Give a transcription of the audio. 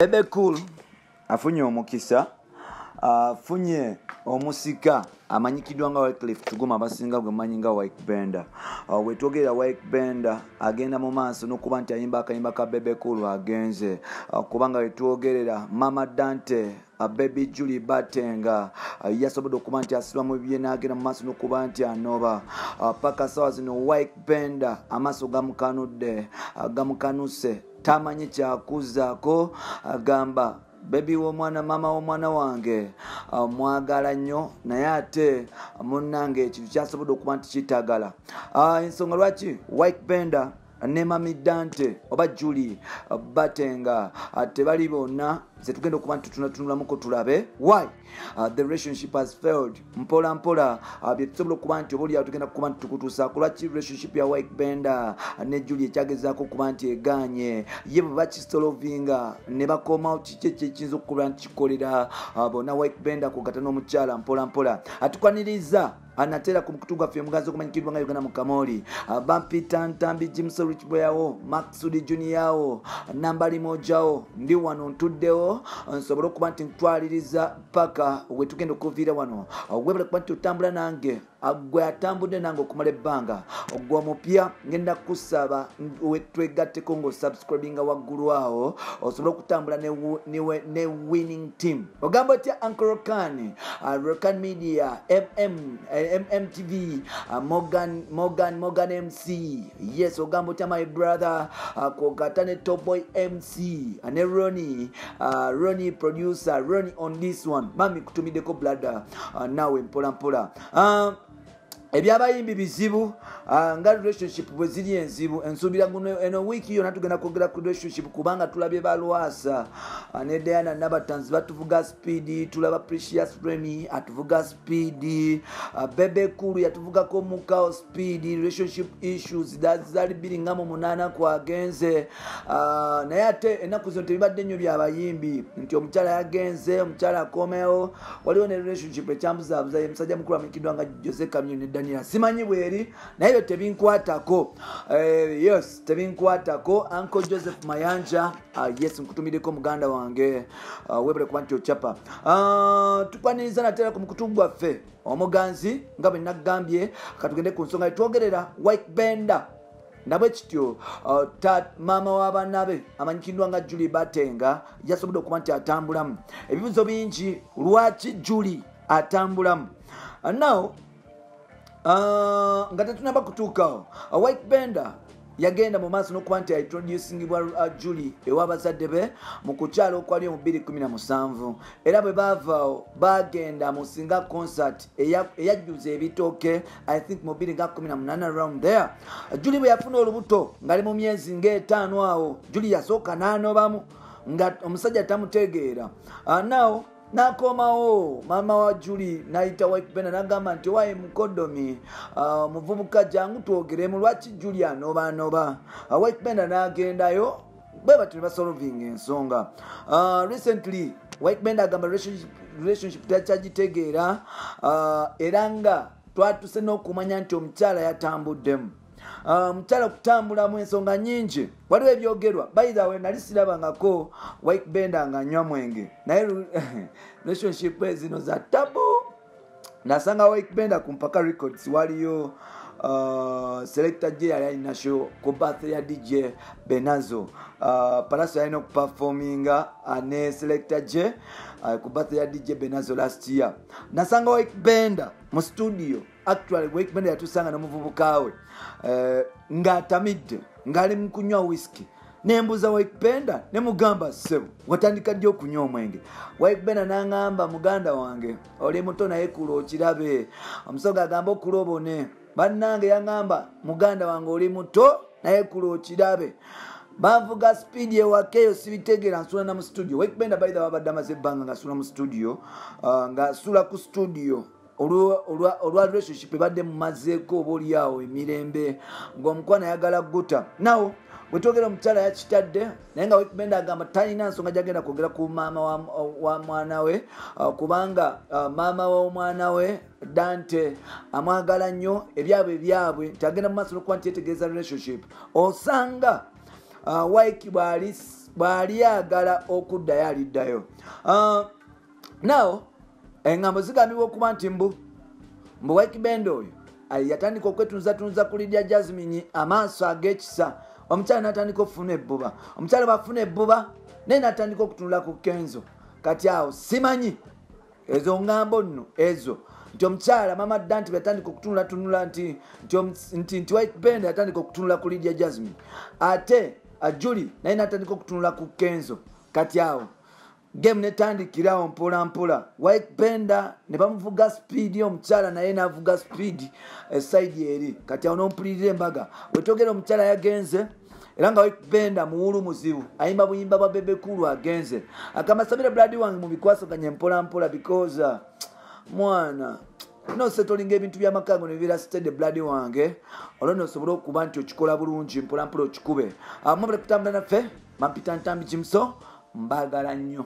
Bebe Cool afunye omukisa afunye omusika amanyikidwa nga Wycliffe Tuguma abasinga gwe manyi nga White Bender. Wetwogera White Bender agenda mu maaso n'okuba nti ayimba akayimba ka Bebe Cool agenze kubanga wetwogerera Mama Dante Baby Julie Batenga yasobodde okuba nti asibwa mu bibye n'agenda mu maaso n'okuba nti anoba paka sawa zino White Bender amaaso gamukanuse tamanyi kyakuzaako agamba baby w'omwana mama w'omwana wange mwagala nnyo naye ate munnange ekintu kyasobodde okuba nti kitagala ensonga lwaki White Bender ne Mami Dante oba Julie Batenga tebali bonna zetugenda okuba nti tutunulamuko tulabe why the relationship has failed mpola mpola byetusobola okuba nti obaolyawo tugenda kuba nti tukutuusaako lwaki relationship ya White Bender ne Julie ekyagezaako okuba nti eganye ye bwe bakisolovinga ne bakomawo kiki ekiyinza okuba nti kikolera bonna White Bender kugata n'omukyala mpola mpola atukwaniriza anatera ku mukutu gwaffe mugazi okumanyikirwa nga Uganda Mukamoli Bampita Ntambi James Rich Boyawo Maxudi Junior Nambali Mojawo ndi wano ntuddewo nsobole okuba nti ntwaliriza paka wetugenda okuviira wano webale kuba nti otambula nange gwe atambudde nange okumala ebbanga gwe omupya ngenda kusaba wetwegatteko ng'osubscribinga waggulu awo osobole okutambula ne winning team ogamba otya Uncle Rokan Media MMTV Morgan MC yes ogamba otya my brother kwogata ne Top Boy MC ne Ronnie producer Ronnie on this one mami kutumiddeko blada nawe mpola mpola ebyabayimbi bizibu nga relationship bwe ziri enzibu ensuubira eno wiiki yonna tugenda kwogera ku relationship kubanga tulabye balwasa ne Diana Nabatanzi batuvuga Speedy tulaba Precious Remy atuvuga Speedy Bebe Cool yatuvugako mukao Speedy relationship issues zali biri nga mu 8 kwagenze naye ate ennaku zino tebibadde nnyo byabayimbi nti omukyala yagenze omukyala akomewo waliwo ne relationship ekyambuzaabuza musajja mukulu amanyikidwa nga Jose Camille ne Daniela simanyi bweri naye tebinkwatako yes tebinkwatako Uncle Joseph Mayanja yes nkutumiddeko muganda wange webale kuba nti ochapa tukwaniriza natera ku mukutu gwaffe omuganzi nga bwe nagambye katugende ku nsonga etwogerera White Bender nabwe kityo mama w'abanabe amanyikidwa nga Julie Batenga yasobodde okuba nti atambulamu ebibuzo bingi lwaki Julie atambulamu now nga tetunaba kutuukawo White Bender yagenda mu maaso n'okuba nti introducingibwa Julie ew'abazadde be mu kukyalo okwali mu 2017 era bwe baavaawo bagenda mu singa concert eyajjuza ebitooke I think mu 2018 around there Julie bwe yafuna olubuto ng'ali mu myezi ng'etaano awo Julie yasooka n'anobamu nga omusajja tamutegeera now nakomawo mama wa Julie naita White Bender nagamba nti waye mukodomi muvubuka jangu twogeremu lwaki Julie anoba White Bender nagendayo beba tuli basolving ensonga recently White Bender agamba relationship takyagitegeera era nga twatuse n'okumanya nti omukyala yatambuddemu mukyala kutambulamu ensonga nyingi waliwo ebyogerwa by the way nali sirabangako White Bender nga anywa mwenge naye relationship zino za tabu nasanga White Bender ku Mpaka Records waliyo selector J yali alina show ku birthday ya DJ Benazo Palaso yalina okuperforminga ne selector J ku birthday ya DJ Benazo last year nasanga White Bender mu studio actually White Bender yatusanga n'omuvubuka we ng'atamidde ng'ali mu kunywa whisky nembuza White Bender ne mugamba sebo watandika ddi okunywa omwenge White Bender n'angamba muganda wange oli muto naye kulo okirabe omusoga agamba okulobone bannange yangamba muganda wange oli muto naye kulo okirabe bavuga Speedy ewakeyo sibitegeera nsula na mu studio White Bender by the way abadde amaze ebbanga ng'asula mu studio ng'asula ku studio olwa relationship ebadde mumazeeko oba oliawo emirembe ng'omukwana ayagala guta nawo bwetwogera omukyala yakitadde naye nga White Bender agamba talina nsonga gyagenda kwogera ku maama wa mwana we kubanga maama w'omwana we Dante amwagala nnyo ebyabwe nti agenda mu maaso n'okuba nti yetegereza relationship osanga Wike bwali agala okuddayo aliddayo. Now engambo zigambibwa okuba nti mbu Wike Bend oyo yatandika okwetunza ku Lydia Jasmine amaaso ag'ekisa. Omukyala n'atandika okufuna ebbuba. Omukyala bafuna ebbuba naye n'atandika okutunula ku Kenzo. Kati awo simanyi ezo ngambo nno ezo nti omukyala mama Dante yatandika okutunula nti Wike Bend yatandika okutunula ku Lydia Jasmine ate Julie naye n'atandika okutunula ku Kenzo. Kati awo game netandikirawo mpola Wike Bend ne bamuvuga speed omukyala naye n'avuga speed side eri. Kati awo n'ompulirira embaga wetogera omukyala yagenze era nga Wike Bend muwulu muzibu ayimba buyimba bwa Bebe Cool agenze akamasabira Brady wange mu bikwasaganye mpola because mwana no setolinga ebintu by'amakago ne bira steady Brady wange olwo osobola okuba nti okikola bulungi mpola okikube amabule kutambula naffe Mampita Ntambi Jimso mbagala nnyo.